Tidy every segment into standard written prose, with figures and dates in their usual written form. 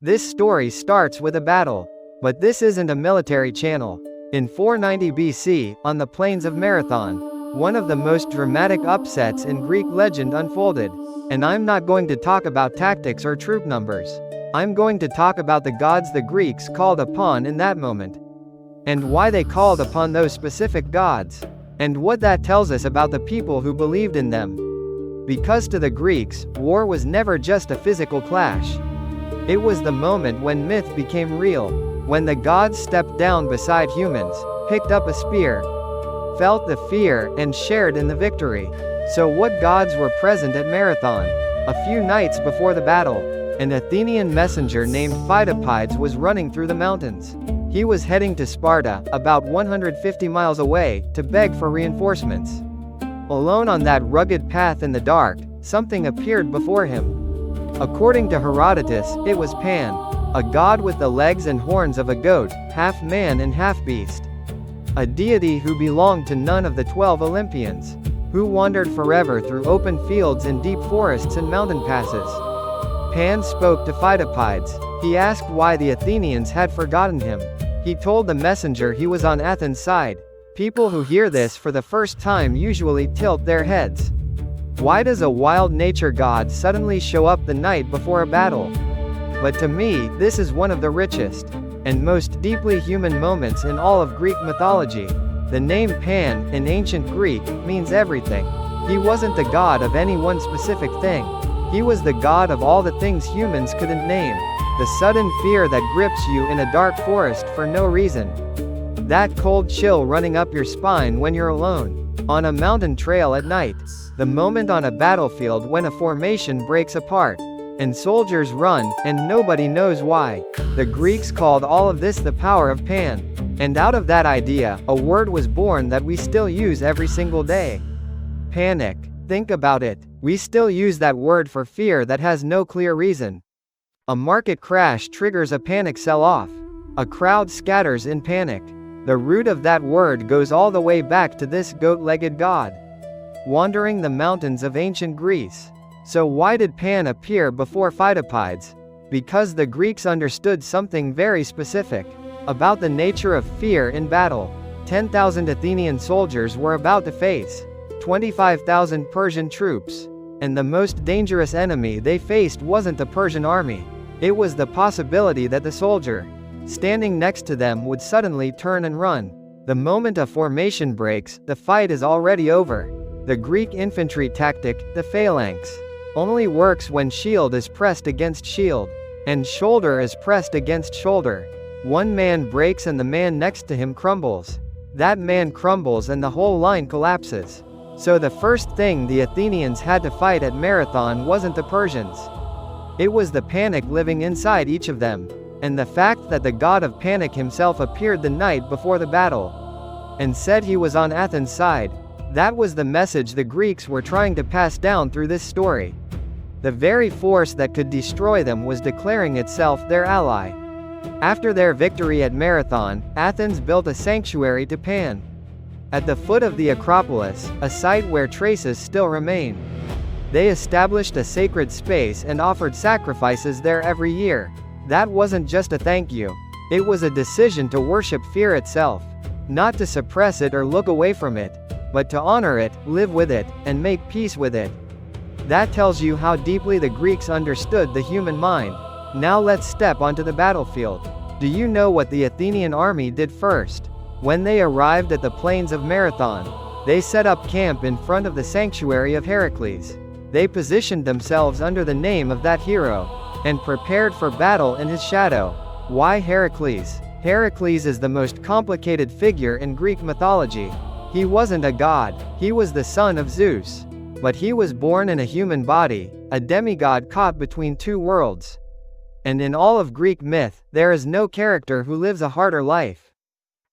This story starts with a battle. But this isn't a military channel. In 490 BC, on the plains of Marathon, one of the most dramatic upsets in Greek legend unfolded. And I'm not going to talk about tactics or troop numbers. I'm going to talk about the gods the Greeks called upon in that moment. And why they called upon those specific gods. And what that tells us about the people who believed in them. Because to the Greeks, war was never just a physical clash. It was the moment when myth became real, when the gods stepped down beside humans, picked up a spear, felt the fear, and shared in the victory. So what gods were present at Marathon? A few nights before the battle, an Athenian messenger named Pheidippides was running through the mountains. He was heading to Sparta, about 150 miles away, to beg for reinforcements. Alone on that rugged path in the dark, something appeared before him. According to Herodotus, it was Pan, a god with the legs and horns of a goat, half man and half beast. A deity who belonged to none of the 12 Olympians, who wandered forever through open fields and deep forests and mountain passes. Pan spoke to Pheidippides. He asked why the Athenians had forgotten him. He told the messenger he was on Athens' side. People who hear this for the first time usually tilt their heads. Why does a wild nature god suddenly show up the night before a battle? But to me, this is one of the richest and most deeply human moments in all of Greek mythology. The name Pan, in ancient Greek, means everything. He wasn't the god of any one specific thing. He was the god of all the things humans couldn't name. The sudden fear that grips you in a dark forest for no reason. That cold chill running up your spine when you're alone. On a mountain trail at night. The moment on a battlefield when a formation breaks apart. And soldiers run, and nobody knows why. The Greeks called all of this the power of Pan. And out of that idea, a word was born that we still use every single day. Panic. Think about it. We still use that word for fear that has no clear reason. A market crash triggers a panic sell-off. A crowd scatters in panic. The root of that word goes all the way back to this goat-legged god. Wandering the mountains of ancient Greece. So why did Pan appear before Pheidippides? Because the Greeks understood something very specific about the nature of fear in battle. 10,000 Athenian soldiers were about to face 25,000 Persian troops. And the most dangerous enemy they faced wasn't the Persian army. It was the possibility that the soldier standing next to them would suddenly turn and run. The moment a formation breaks, the fight is already over. The Greek infantry tactic, the phalanx, only works when shield is pressed against shield, and shoulder is pressed against shoulder. One man breaks and the man next to him crumbles. That man crumbles and the whole line collapses. So the first thing the Athenians had to fight at Marathon wasn't the Persians. It was the panic living inside each of them. And the fact that the god of panic himself appeared the night before the battle. And said he was on Athens' side. That was the message the Greeks were trying to pass down through this story. The very force that could destroy them was declaring itself their ally. After their victory at Marathon, Athens built a sanctuary to Pan. At the foot of the Acropolis, a site where traces still remain. They established a sacred space and offered sacrifices there every year. That wasn't just a thank you. It was a decision to worship fear itself. Not to suppress it or look away from it, but to honor it, live with it, and make peace with it. That tells you how deeply the Greeks understood the human mind. Now let's step onto the battlefield. Do you know what the Athenian army did first? When they arrived at the plains of Marathon, they set up camp in front of the sanctuary of Heracles. They positioned themselves under the name of that hero, and prepared for battle in his shadow. Why Heracles? Heracles is the most complicated figure in Greek mythology. He wasn't a god, he was the son of Zeus. But he was born in a human body, a demigod caught between two worlds. And in all of Greek myth, there is no character who lives a harder life.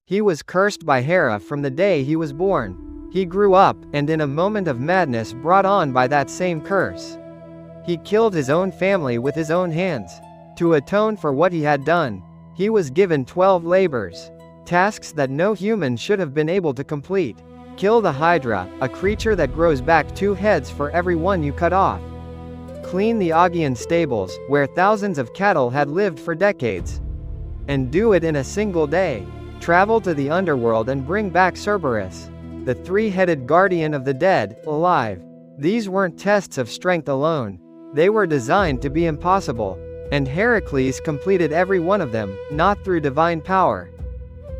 He was cursed by Hera from the day he was born. He grew up, and in a moment of madness brought on by that same curse. He killed his own family with his own hands. To atone for what he had done, he was given 12 labors. Tasks that no human should have been able to complete. Kill the Hydra, a creature that grows back 2 heads for every one you cut off. clean the Augean stables, where thousands of cattle had lived for decades. And do it in a single day. Travel to the underworld and bring back Cerberus, the three-headed guardian of the dead, alive. These weren't tests of strength alone. They were designed to be impossible. And Heracles completed every one of them, not through divine power,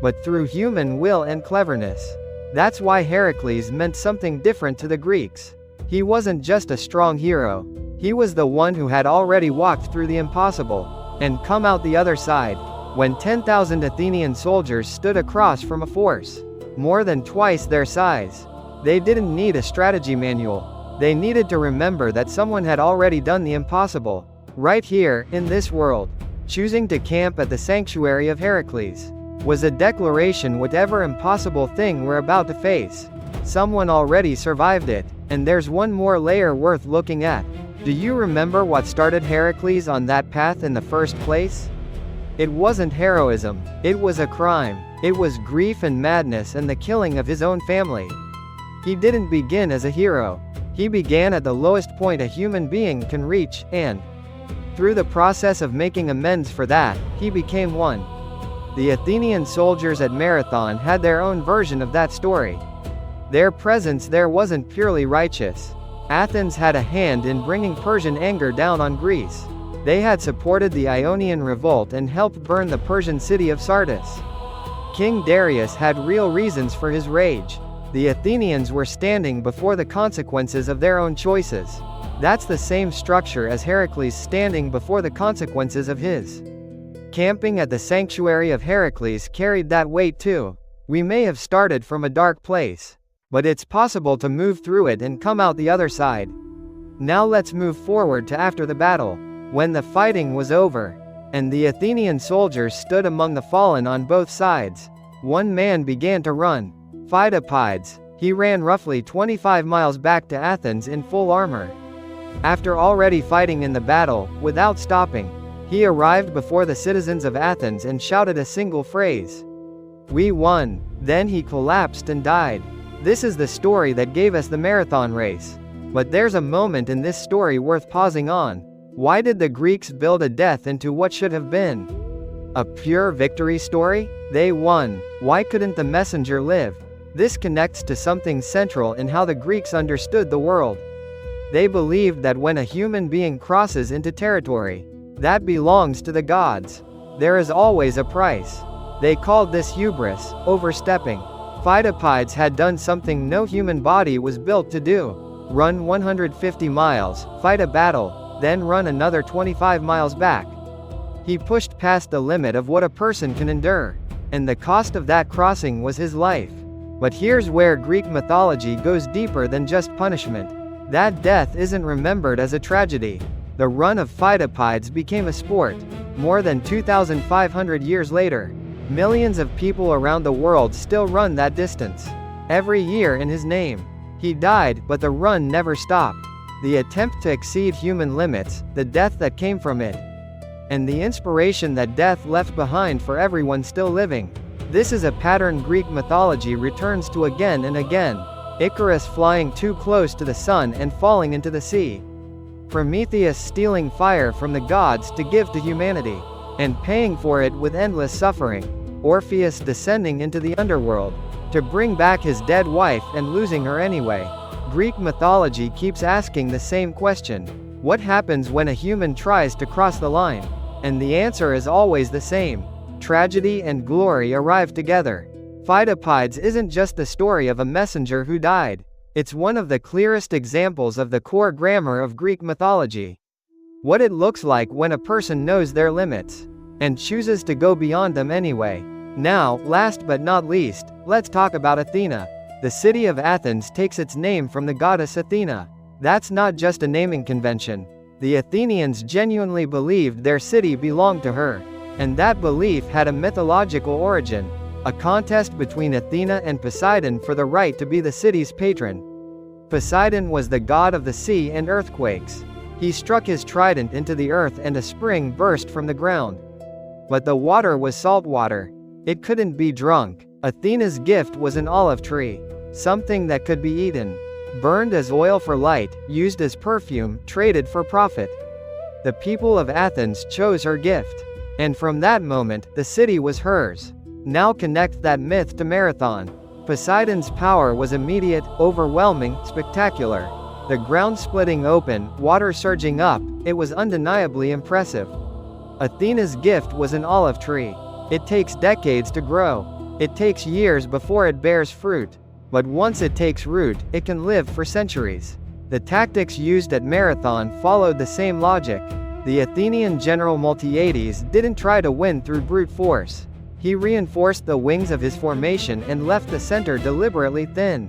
but through human will and cleverness. That's why Heracles meant something different to the Greeks. He wasn't just a strong hero. He was the one who had already walked through the impossible, and come out the other side. When 10,000 Athenian soldiers stood across from a force more than twice their size, they didn't need a strategy manual. They needed to remember that someone had already done the impossible, right here, in this world. Choosing to camp at the sanctuary of Heracles was a declaration whatever impossible thing we're about to face, someone already survived it. And there's one more layer worth looking at. Do you remember what started Heracles on that path in the first place? It wasn't heroism, it was a crime. It was grief and madness and the killing of his own family. He didn't begin as a hero. He began at the lowest point a human being can reach, and through the process of making amends for that, he became one. The Athenian soldiers at Marathon had their own version of that story. Their presence there wasn't purely righteous. Athens had a hand in bringing Persian anger down on Greece. They had supported the Ionian revolt and helped burn the Persian city of Sardis. King Darius had real reasons for his rage. The Athenians were standing before the consequences of their own choices. That's the same structure as Heracles standing before the consequences of his. Camping at the sanctuary of Heracles carried that weight too. We may have started from a dark place, but it's possible to move through it and come out the other side. Now let's move forward to after the battle, when the fighting was over, and the Athenian soldiers stood among the fallen on both sides. One man began to run. Pheidippides. He ran roughly 25 miles back to Athens in full armor. After already fighting in the battle, without stopping, he arrived before the citizens of Athens and shouted a single phrase. "We won." Then he collapsed and died. This is the story that gave us the marathon race. But there's a moment in this story worth pausing on. Why did the Greeks build a death into what should have been a pure victory story? They won. Why couldn't the messenger live? This connects to something central in how the Greeks understood the world. They believed that when a human being crosses into territory that belongs to the gods, there is always a price. They called this hubris, overstepping. Pheidippides had done something no human body was built to do. Run 150 miles, fight a battle, then run another 25 miles back. He pushed past the limit of what a person can endure, and the cost of that crossing was his life. But here's where Greek mythology goes deeper than just punishment. That death isn't remembered as a tragedy. The run of Pheidippides became a sport. More than 2,500 years later, millions of people around the world still run that distance. Every year in his name. He died, but the run never stopped. The attempt to exceed human limits, the death that came from it, and the inspiration that death left behind for everyone still living. This is a pattern Greek mythology returns to again and again. Icarus flying too close to the sun and falling into the sea. Prometheus stealing fire from the gods to give to humanity, and paying for it with endless suffering. Orpheus descending into the underworld to bring back his dead wife and losing her anyway. Greek mythology keeps asking the same question. What happens when a human tries to cross the line? And the answer is always the same. Tragedy and glory arrive together. Pheidippides isn't just the story of a messenger who died. It's one of the clearest examples of the core grammar of Greek mythology. What it looks like when a person knows their limits, and chooses to go beyond them anyway. Now, last but not least, let's talk about Athena. The city of Athens takes its name from the goddess Athena. That's not just a naming convention. The Athenians genuinely believed their city belonged to her. And that belief had a mythological origin. A contest between Athena and Poseidon for the right to be the city's patron. Poseidon was the god of the sea and earthquakes. He struck his trident into the earth and a spring burst from the ground. But the water was salt water. It couldn't be drunk. Athena's gift was an olive tree. Something that could be eaten. Burned as oil for light, used as perfume, traded for profit. The people of Athens chose her gift. And from that moment, the city was hers. Now connect that myth to Marathon. Poseidon's power was immediate, overwhelming, spectacular. The ground splitting open, water surging up, it was undeniably impressive. Athena's gift was an olive tree. It takes decades to grow. It takes years before it bears fruit. But once it takes root, it can live for centuries. The tactics used at Marathon followed the same logic. The Athenian general Miltiades didn't try to win through brute force. He reinforced the wings of his formation and left the center deliberately thin,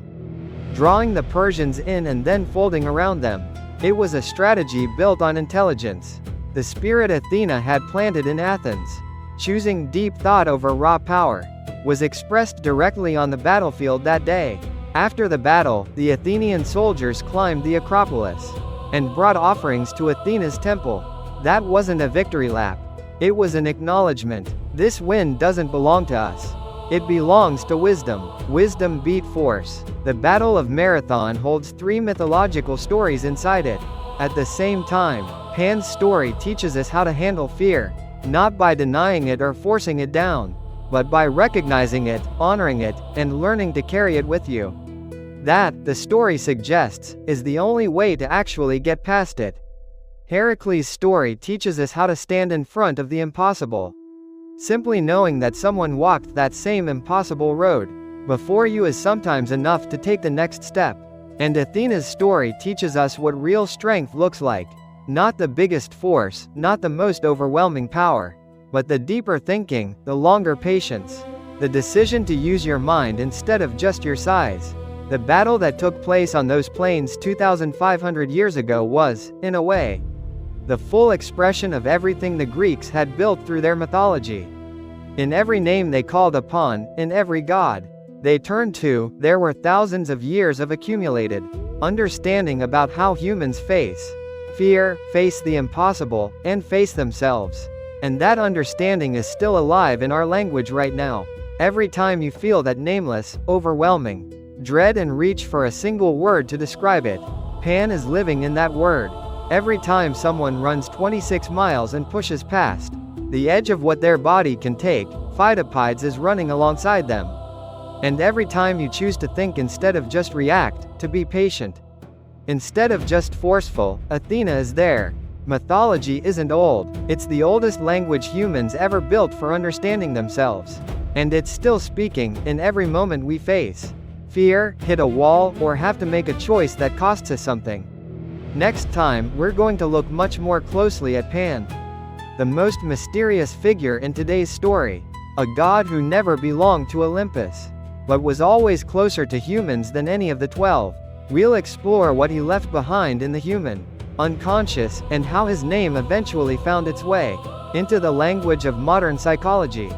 drawing the Persians in and then folding around them. It was a strategy built on intelligence. The spirit Athena had planted in Athens, choosing deep thought over raw power, was expressed directly on the battlefield that day. After the battle, the Athenian soldiers climbed the Acropolis and brought offerings to Athena's temple. That wasn't a victory lap. It was an acknowledgement. This win doesn't belong to us. It belongs to wisdom. Wisdom beat force. The Battle of Marathon holds 3 mythological stories inside it. At the same time, Pan's story teaches us how to handle fear, not by denying it or forcing it down, but by recognizing it, honoring it, and learning to carry it with you. That, the story suggests, is the only way to actually get past it. Heracles' story teaches us how to stand in front of the impossible. Simply knowing that someone walked that same impossible road before you is sometimes enough to take the next step. And Athena's story teaches us what real strength looks like. Not the biggest force, not the most overwhelming power, but the deeper thinking, the longer patience, the decision to use your mind instead of just your size. The battle that took place on those plains 2,500 years ago was, in a way, the full expression of everything the Greeks had built through their mythology. In every name they called upon, in every god they turned to, there were thousands of years of accumulated understanding about how humans face fear, face the impossible, and face themselves. And that understanding is still alive in our language right now. Every time you feel that nameless, overwhelming dread and reach for a single word to describe it, Pan is living in that word. Every time someone runs 26 miles and pushes past the edge of what their body can take, Pheidippides is running alongside them. And every time you choose to think instead of just react, to be patient instead of just forceful, Athena is there. Mythology isn't old, it's the oldest language humans ever built for understanding themselves. And it's still speaking, in every moment we face fear, hit a wall, or have to make a choice that costs us something. Next time, we're going to look much more closely at Pan, the most mysterious figure in today's story, a god who never belonged to Olympus, but was always closer to humans than any of the 12. We'll explore what he left behind in the human unconscious, and how his name eventually found its way into the language of modern psychology.